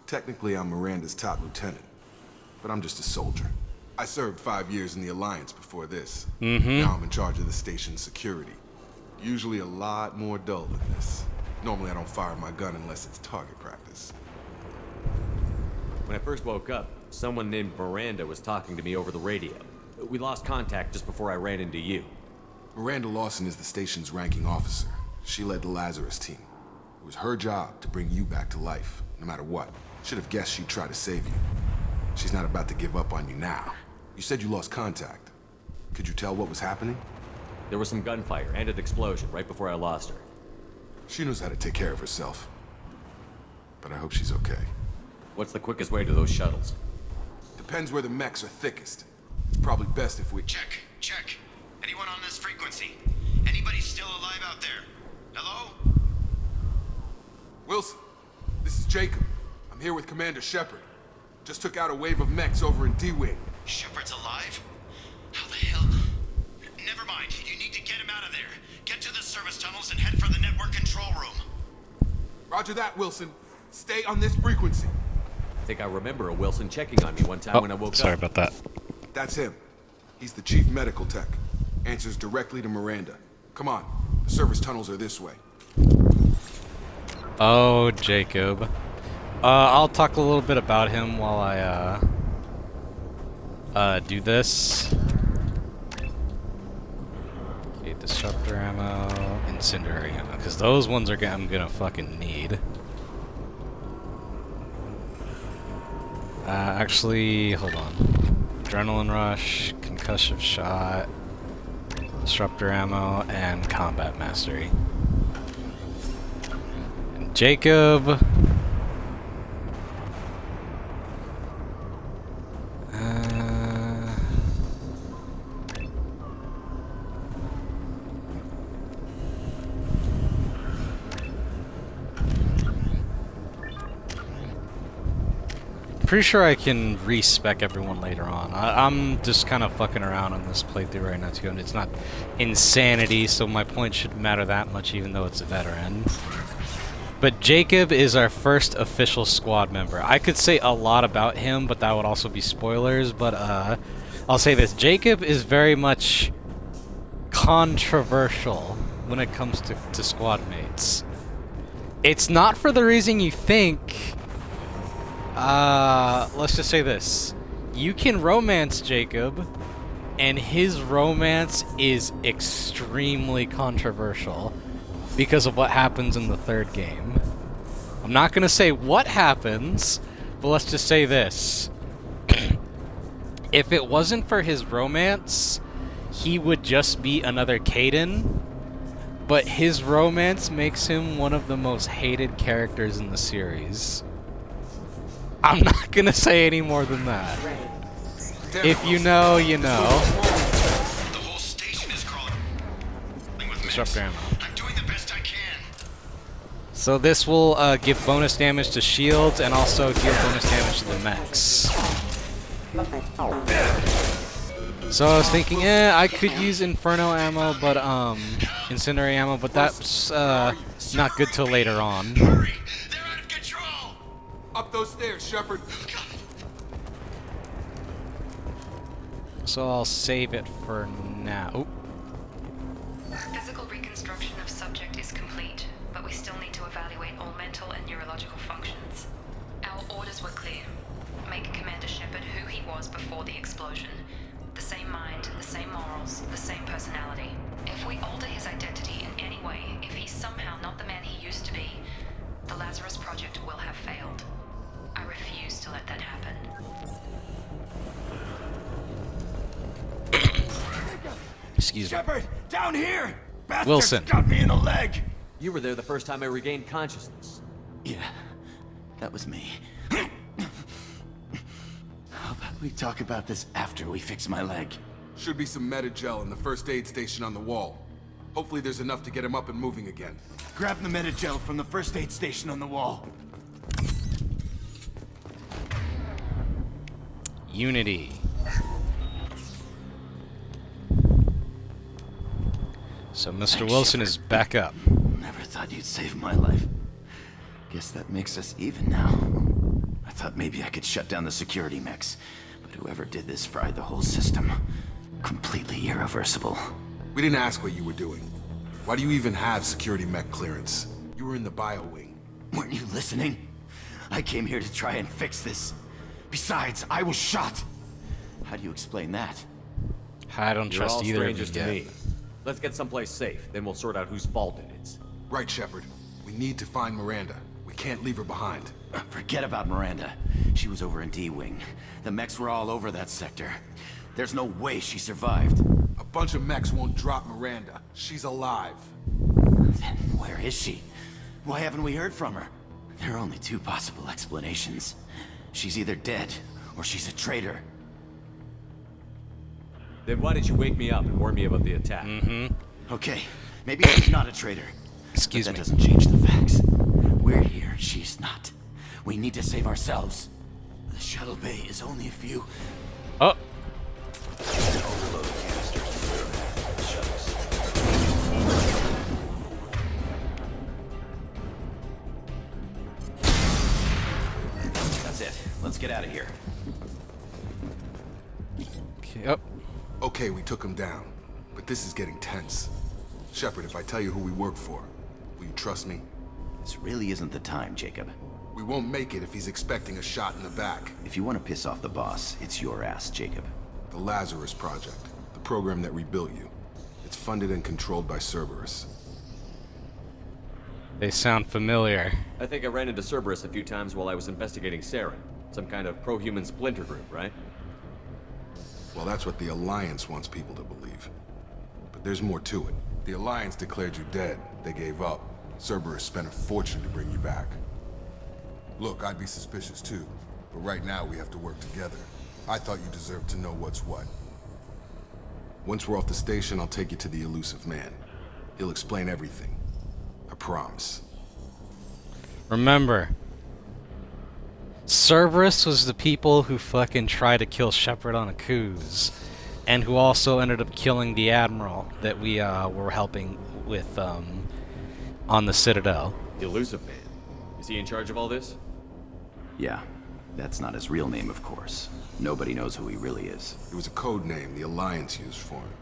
Technically, I'm Miranda's top lieutenant. But I'm just a soldier. I served 5 years in the Alliance before this. Now I'm in charge of the station's security. Usually a lot more dull than this. Normally I don't fire my gun unless it's target practice. When I first woke up, someone named Miranda was talking to me over the radio. We lost contact just before I ran into you. Miranda Lawson is the station's ranking officer. She led the Lazarus team. It was her job to bring you back to life, no matter what. Should have guessed she'd try to save you. She's not about to give up on you now. You said you lost contact. Could you tell what was happening? There was some gunfire and an explosion right before I lost her. She knows how to take care of herself. But I hope she's okay. What's the quickest way to those shuttles? Depends where the mechs are thickest. It's probably best if we... Check. Anyone on this frequency? Anybody still alive out there? Hello? Wilson, this is Jacob. I'm here with Commander Shepard. Just took out a wave of mechs over in D-Wing. Shepard's alive? How the hell? Never mind. You need to get him out of there. Get to the service tunnels and head for the network control room. Roger that, Wilson. Stay on this frequency. I think I remember a Wilson checking on me one time when I woke up. Sorry about that. That's him. He's the chief medical tech. Answers directly to Miranda. Come on. The service tunnels are this way. Oh, Jacob. I'll talk a little bit about him while I do this. Okay, disruptor ammo, incendiary ammo, because those ones are I'm gonna fucking need. Actually, hold on. Adrenaline rush, concussive shot, disruptor ammo, and combat mastery. And Jacob. Pretty sure I can respec everyone later on. I'm just kind of fucking around on this playthrough right now too, and it's not insanity, so my point shouldn't matter that much even though it's a veteran. But Jacob is our first official squad member. I could say a lot about him, but that would also be spoilers, but I'll say this. Jacob is very much controversial when it comes to squad mates. It's not for the reason you think. Let's just say this. You can romance Jacob, and his romance is extremely controversial because of what happens in the third game. I'm not gonna say what happens, but let's just say this. If it wasn't for his romance, he would just be another Caden, but his romance makes him one of the most hated characters in the series. I'm not gonna say any more than that. If you know, you know. The whole station is crawling with Disruptor ammo. I'm doing the best I can. So this will give bonus damage to shields and also deal bonus damage to the mechs. So I was thinking, I could use Inferno ammo, but incendiary ammo, but that's not good till later on. Hurry! They're out of control! Up those stairs, Shepard. So I'll save it for now. Oop. Physical reconstruction of subject is complete, but we still need to evaluate all mental and neurological functions. Our orders were clear. Make Commander Shepard who he was before the explosion. The same mind, the same morals, the same personality. If we alter his identity in any way, if he's somehow not the man he used to be, the Lazarus Project will have failed. I refuse to let that happen. Excuse me. Shepard, down here! Bastard Wilson. got me in the leg! You were there the first time I regained consciousness. Yeah, that was me. How about we talk about this after we fix my leg? Should be some Metagel in the first aid station on the wall. Hopefully there's enough to get him up and moving again. Grab the Metagel from the first aid station on the wall. Unity. So Mr. Wilson is back up. Never thought you'd save my life. Guess that makes us even now. I thought maybe I could shut down the security mechs, but whoever did this fried the whole system. Completely irreversible. We didn't ask what you were doing. Why do you even have security mech clearance? You were in the bio wing. Weren't you listening? I came here to try and fix this. Besides, I was shot. How do you explain that? I don't You're trust all either of you strangers to me. Let's get someplace safe, then we'll sort out whose fault it is. Right, Shepard. We need to find Miranda. We can't leave her behind. Forget about Miranda. She was over in D-Wing. The mechs were all over that sector. There's no way she survived. A bunch of mechs won't drop Miranda. She's alive. Then where is she? Why haven't we heard from her? There are only two possible explanations. She's either dead, or she's a traitor. Then why did you wake me up and warn me about the attack? Okay, maybe she's not a traitor. Excuse but me. that doesn't change the facts. We're here, she's not. We need to save ourselves. The shuttle bay is only a few... Oh! That's it. Let's get out of here. Yep. Okay, we took him down. But this is getting tense. Shepard, if I tell you who we work for, will you trust me? This really isn't the time, Jacob. We won't make it if he's expecting a shot in the back. If you want to piss off the boss, it's your ass, Jacob. The Lazarus Project, the program that rebuilt you. It's funded and controlled by Cerberus. They sound familiar. I think I ran into Cerberus a few times while I was investigating Saren. Some kind of pro-human splinter group, right? Well, that's what the Alliance wants people to believe. But there's more to it. The Alliance declared you dead. They gave up. Cerberus spent a fortune to bring you back. Look, I'd be suspicious too. But right now we have to work together. I thought you deserved to know what's what. Once we're off the station, I'll take you to the elusive man. He'll explain everything. I promise. Remember, Cerberus was the people who fucking tried to kill Shepard on a cruise, and who also ended up killing the Admiral that we were helping with on the Citadel. The elusive man. Is he in charge of all this? Yeah. That's not his real name, of course. Nobody knows who he really is. It was a code name the Alliance used for him.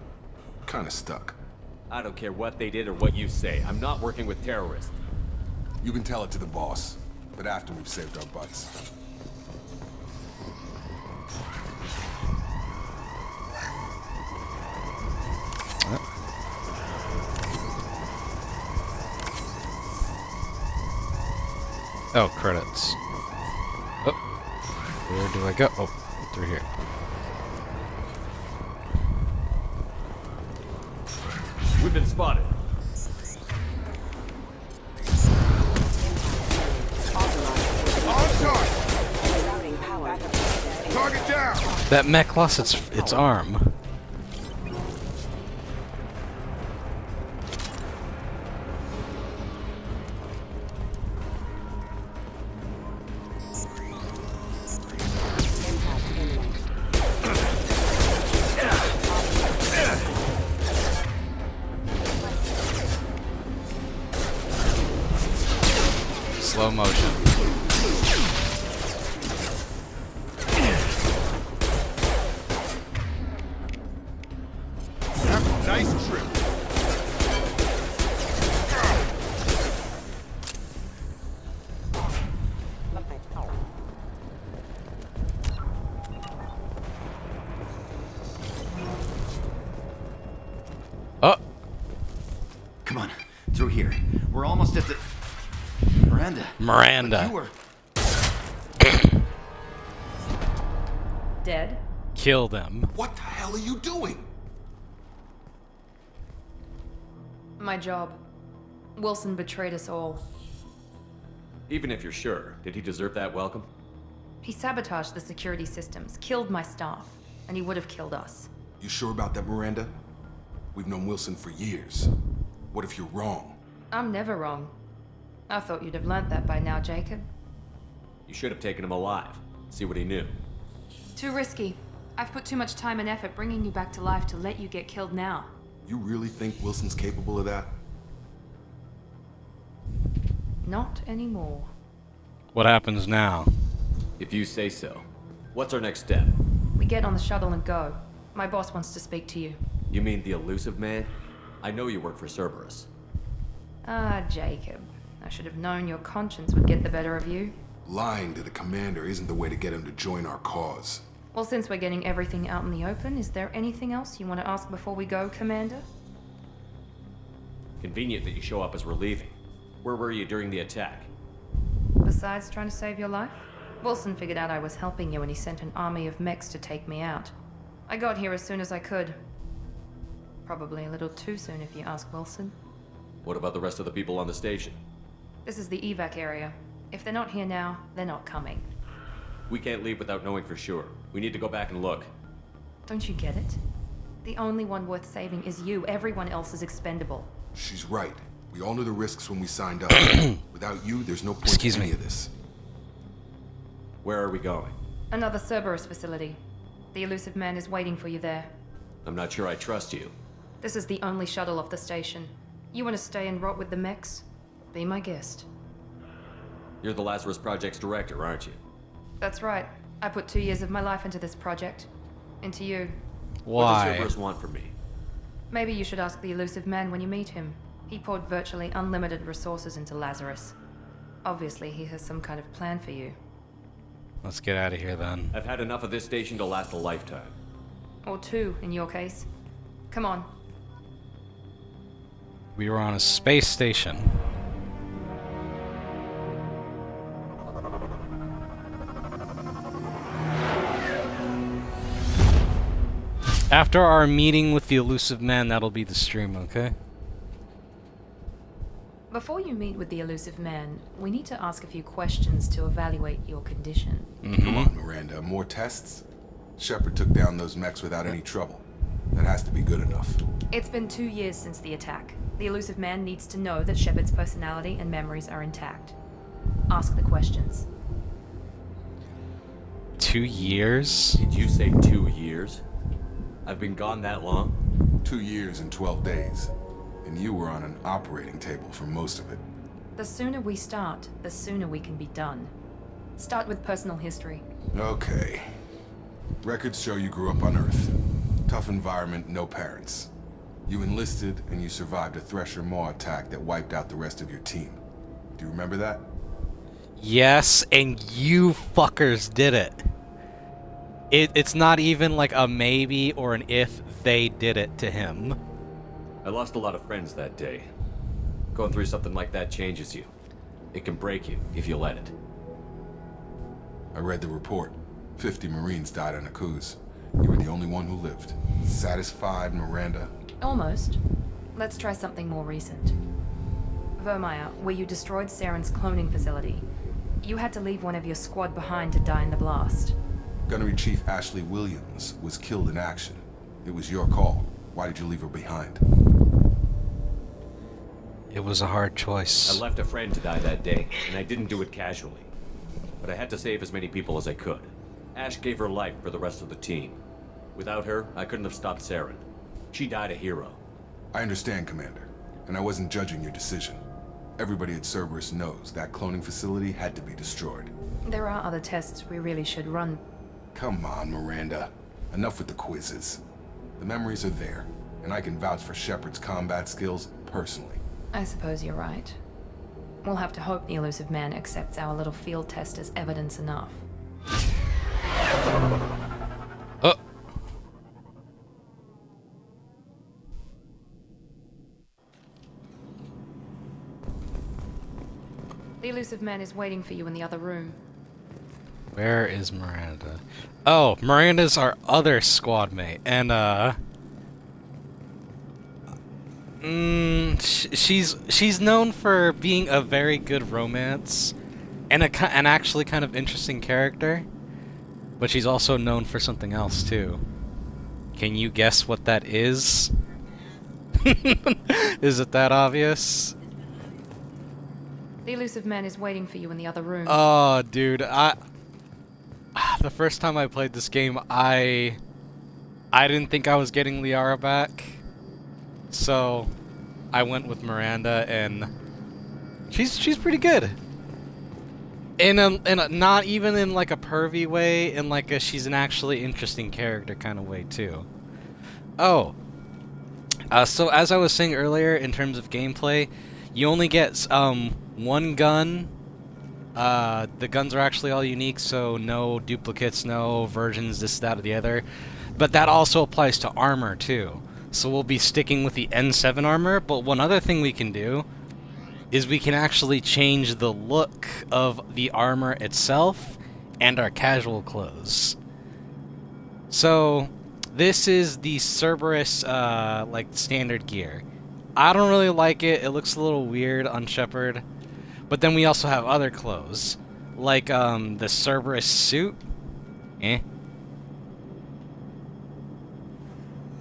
Kinda stuck. I don't care what they did or what you say. I'm not working with terrorists. You can tell it to the boss, but after we've saved our butts. Oh, credits. Oh, where do I go? Oh, through here. We've been spotted. Target down! That mech lost its arm. Slow motion. Nice trip. Oh! Come on, through here. We're almost at the... Miranda. Miranda. You were... Dead? Kill them. What the hell are you doing? My job. Wilson betrayed us all. Even if you're sure, did he deserve that welcome? He sabotaged the security systems, killed my staff, and he would have killed us. You sure about that, Miranda? We've known Wilson for years. What if you're wrong? I'm never wrong. I thought you'd have learnt that by now, Jacob. You should have taken him alive. See what he knew. Too risky. I've put too much time and effort bringing you back to life to let you get killed now. You really think Wilson's capable of that? Not anymore. What happens now? If you say so. What's our next step? We get on the shuttle and go. My boss wants to speak to you. You mean the elusive man? I know you work for Cerberus. Ah, Jacob. I should have known your conscience would get the better of you. Lying to the commander isn't the way to get him to join our cause. Well, since we're getting everything out in the open, is there anything else you want to ask before we go, Commander? Convenient that you show up as we're leaving. Where were you during the attack? Besides trying to save your life? Wilson figured out I was helping you when he sent an army of mechs to take me out. I got here as soon as I could. Probably a little too soon if you ask Wilson. What about the rest of the people on the station? This is the evac area. If they're not here now, they're not coming. We can't leave without knowing for sure. We need to go back and look. Don't you get it? The only one worth saving is you. Everyone else is expendable. She's right. We all knew the risks when we signed up. Without you, there's no point Excuse to any me. of this. Where are we going? Another Cerberus facility. The elusive man is waiting for you there. I'm not sure I trust you. This is the only shuttle off the station. You want to stay and rot with the mechs? Be my guest. You're the Lazarus Project's director, aren't you? That's right. I put 2 years of my life into this project. Into you. What does Why? Cerberus want from me? Maybe you should ask the elusive man when you meet him. He poured virtually unlimited resources into Lazarus. Obviously, he has some kind of plan for you. Let's get out of here then. I've had enough of this station to last a lifetime. Or 2, in your case. Come on. We were on a space station. After our meeting with the elusive man, that'll be the stream, okay? Before you meet with the elusive man, we need to ask a few questions to evaluate your condition. Come on, Miranda. More tests? Shepard took down those mechs without any trouble. That has to be good enough. It's been 2 years since the attack. The elusive man needs to know that Shepard's personality and memories are intact. Ask the questions. 2 years? Did you say 2 years? I've been gone that long? 2 years and 12 days. And you were on an operating table for most of it. The sooner we start, the sooner we can be done. Start with personal history. Okay. Records show you grew up on Earth. Tough environment, no parents. You enlisted, and you survived a Thresher Maw attack that wiped out the rest of your team. Do you remember that? Yes, and you fuckers did it. It's not even like a maybe or an if they did it to him. I lost a lot of friends that day. Going through something like that changes you. It can break you if you let it. I read the report. 50 Marines died on Akuz. You were the only one who lived. Satisfied, Miranda? Almost. Let's try something more recent. Vermeer, where you destroyed Saren's cloning facility. You had to leave one of your squad behind to die in the blast. Gunnery Chief Ashley Williams was killed in action. It was your call. Why did you leave her behind? It was a hard choice. I left a friend to die that day, and I didn't do it casually. But I had to save as many people as I could. Ash gave her life for the rest of the team. Without her, I couldn't have stopped Saren. She died a hero. I understand, Commander. And I wasn't judging your decision. Everybody at Cerberus knows that cloning facility had to be destroyed. There are other tests we really should run. Come on, Miranda. Enough with the quizzes. The memories are there, and I can vouch for Shepard's combat skills personally. I suppose you're right. We'll have to hope the elusive man accepts our little field test as evidence enough. The elusive man is waiting for you in the other room. Where is Miranda? Oh, Miranda's our other squad mate, and she's known for being a very good romance and an actually kind of interesting character, but she's also known for something else too. Can you guess what that is? Is it that obvious? The elusive man is waiting for you in the other room. Oh, dude, the first time I played this game, I didn't think I was getting Liara back, so I went with Miranda, and she's pretty good. In a not even in like a pervy way, in like a she's an actually interesting character kind of way too. Oh, so as I was saying earlier, in terms of gameplay, you only get one gun. The guns are actually all unique, so no duplicates, no versions, this, that, or the other. But that also applies to armor, too. So we'll be sticking with the N7 armor, but one other thing we can do is we can actually change the look of the armor itself and our casual clothes. So this is the Cerberus, like, standard gear. I don't really like it. It looks a little weird on Shepard. But then we also have other clothes, like the Cerberus suit.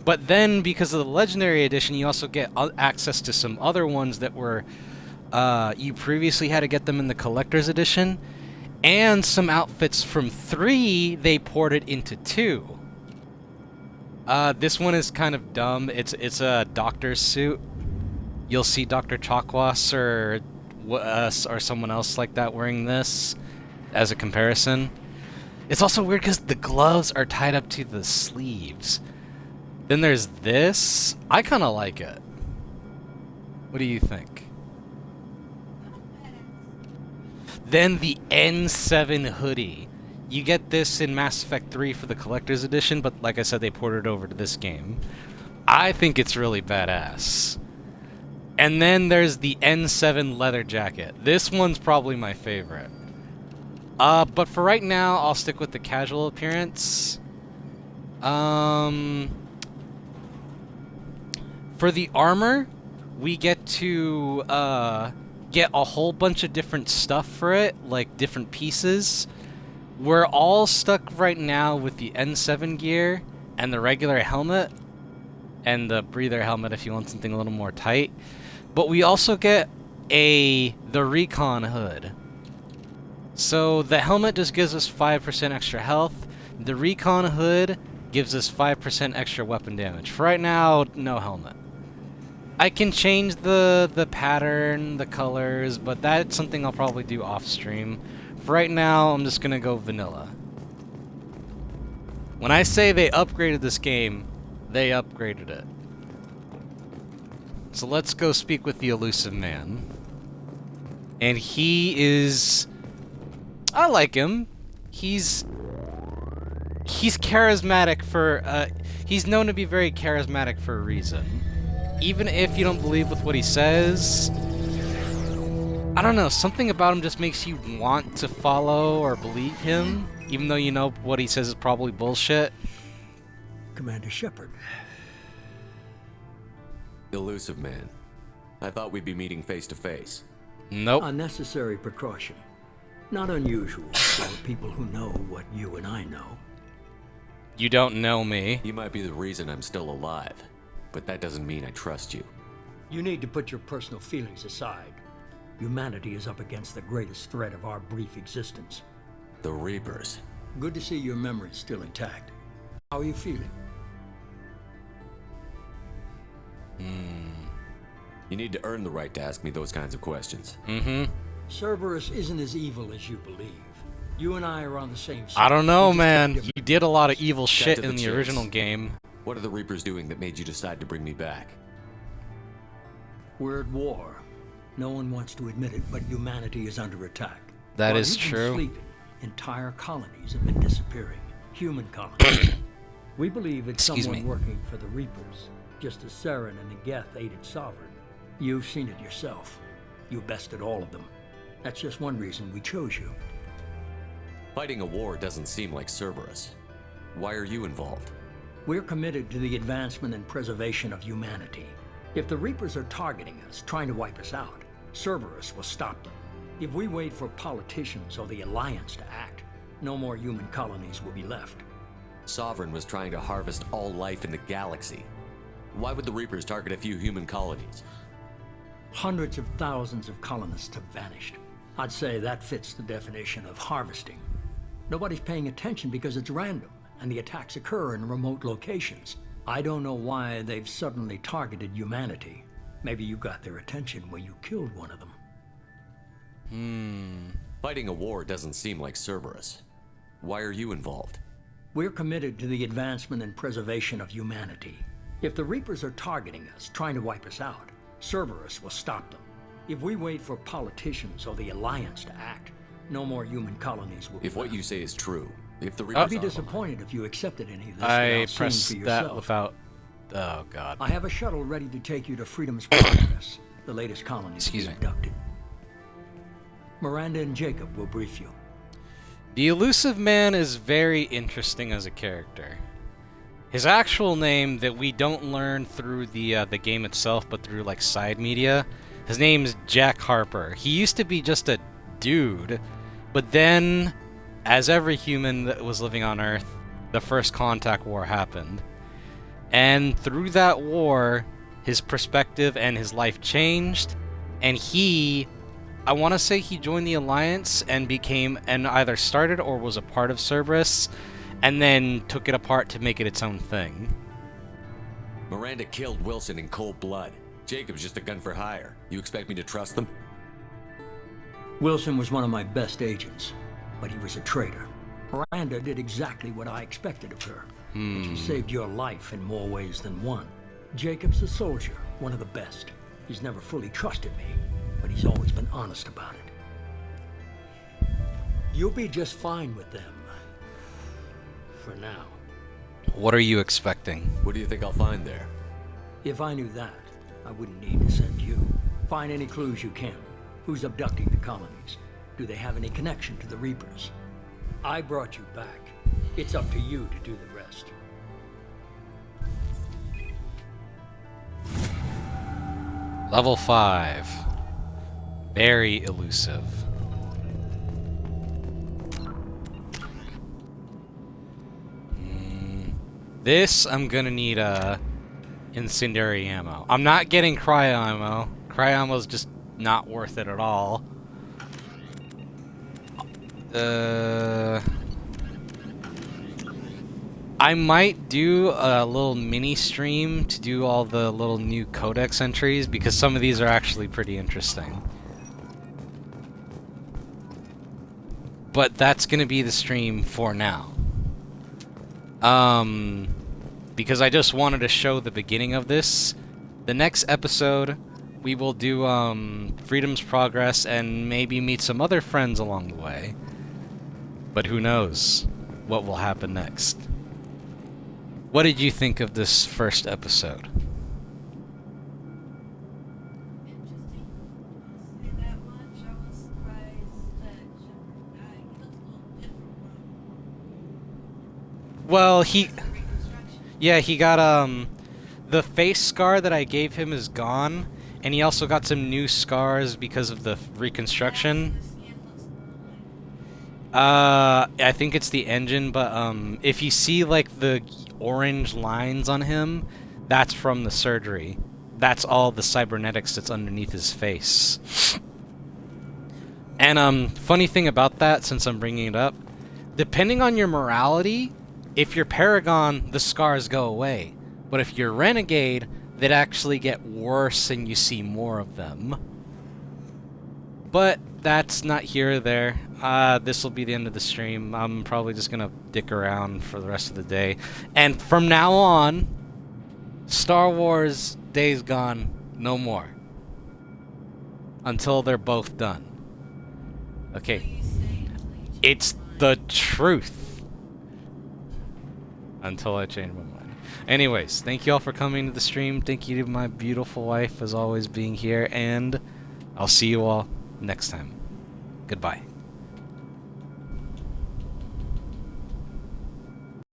But then, because of the Legendary Edition, you also get access to some other ones that were, you previously had to get them in the Collector's Edition, and some outfits from 3 they ported into 2. This one is kind of dumb. It's a doctor's suit. You'll see Dr. Chakwas or someone else like that wearing this as a comparison. It's also weird because the gloves are tied up to the sleeves. Then there's this. I kind of like it. What do you think? Then the N7 hoodie. You get this in Mass Effect 3 for the Collector's Edition, but like I said, they ported it over to this game. I think it's really badass. And then there's the N7 leather jacket. This one's probably my favorite. But for right now, I'll stick with the casual appearance. For the armor, we get to get a whole bunch of different stuff for it, like different pieces. We're all stuck right now with the N7 gear and the regular helmet, and the breather helmet if you want something a little more tight. But we also get the recon hood. So the helmet just gives us 5% extra health. The recon hood gives us 5% extra weapon damage. For right now, no helmet. I can change the pattern, the colors, but that's something I'll probably do off stream. For right now, I'm just gonna go vanilla. When I say they upgraded this game, they upgraded it. So let's go speak with the elusive man. And he is... I like him. He's charismatic for... he's known to be very charismatic for a reason. Even if you don't believe with what he says... I don't know, something about him just makes you want to follow or believe him, even though you know what he says is probably bullshit. Commander Shepard. Elusive man. I thought we'd be meeting face to face. Nope. Unnecessary precaution. Not unusual for people who know what you and I know. You don't know me. You might be the reason I'm still alive, but that doesn't mean I trust you. You need to put your personal feelings aside. Humanity is up against the greatest threat of our brief existence. The Reapers. Good to see your memory's still intact. How are you feeling? You need to earn the right to ask me those kinds of questions. Cerberus isn't as evil as you believe. You and I are on the same side. I don't know, man. You did a lot of evil shit in the chase. original game. What are the Reapers doing that made you decide to bring me back? We're at war. No one wants to admit it, but humanity is under attack. That While is you've been true. sleeping, entire colonies have been disappearing. Human colonies. We believe it's Excuse someone me. working for the Reapers, just as Saren and Geth aided Sovereign. You've seen it yourself. You bested all of them. That's just one reason we chose you. Fighting a war doesn't seem like Cerberus. Why are you involved? We're committed to the advancement and preservation of humanity. If the Reapers are targeting us, trying to wipe us out, Cerberus will stop them. If we wait for politicians or the Alliance to act, no more human colonies will be left. Sovereign was trying to harvest all life in the galaxy. Why would the Reapers target a few human colonies? Hundreds of thousands of colonists have vanished. I'd say that fits the definition of harvesting. Nobody's paying attention because it's random, and the attacks occur in remote locations. I don't know why they've suddenly targeted humanity. Maybe you got their attention when you killed one of them. Fighting a war doesn't seem like Cerberus. Why are you involved? We're committed to the advancement and preservation of humanity. If the Reapers are targeting us, trying to wipe us out, Cerberus will stop them. If we wait for politicians or the Alliance to act, no more human colonies will be If what you say is true, if the I'd Reapers be are disappointed if you accepted any of this I without seeing pressed for that yourself. without... Oh, God. I have a shuttle ready to take you to Freedom's Progress, the latest colony to be Excuse me. abducted. Miranda and Jacob will brief you. The Elusive Man is very interesting as a character. His actual name that we don't learn through the game itself, but through like side media, his name's Jack Harper. He used to be just a dude, but then, as every human that was living on Earth, the First Contact War happened. And through that war, his perspective and his life changed, and I want to say he joined the Alliance and became, and either started or was a part of Cerberus, and then took it apart to make it its own thing. Miranda killed Wilson in cold blood. Jacob's just a gun for hire. You expect me to trust them? Wilson was one of my best agents, but he was a traitor. Miranda did exactly what I expected of her. And she saved your life in more ways than one. Jacob's a soldier, one of the best. He's never fully trusted me, but he's always been honest about it. You'll be just fine with them. For now. What are you expecting? What do you think I'll find there? If I knew that, I wouldn't need to send you. Find any clues you can. Who's abducting the colonies? Do they have any connection to the Reapers? I brought you back. It's up to you to do the rest. Level 5. Very elusive. This, I'm gonna need incendiary ammo. I'm not getting cryo ammo. Cryo ammo's just not worth it at all. I might do a little mini stream to do all the little new codex entries because some of these are actually pretty interesting. But that's gonna be the stream for now. Because I just wanted to show the beginning of this. The next episode, we will do Freedom's Progress and maybe meet some other friends along the way. But who knows what will happen next. What did you think of this first episode? Well, he got the face scar that I gave him is gone, and he also got some new scars because of the reconstruction. I think it's the engine, but if you see like the orange lines on him, that's from the surgery. That's all the cybernetics that's underneath his face. And funny thing about that, since I'm bringing it up, depending on your morality, if you're Paragon, the scars go away. But if you're Renegade, they'd actually get worse and you see more of them. But that's not here or there. This will be the end of the stream. I'm probably just going to dick around for the rest of the day. And from now on, Star Wars Days Gone, no more. Until they're both done. Okay. It's the truth. Until I change my mind. Anyways, thank you all for coming to the stream. Thank you to my beautiful wife, as always, being here. And I'll see you all next time. Goodbye.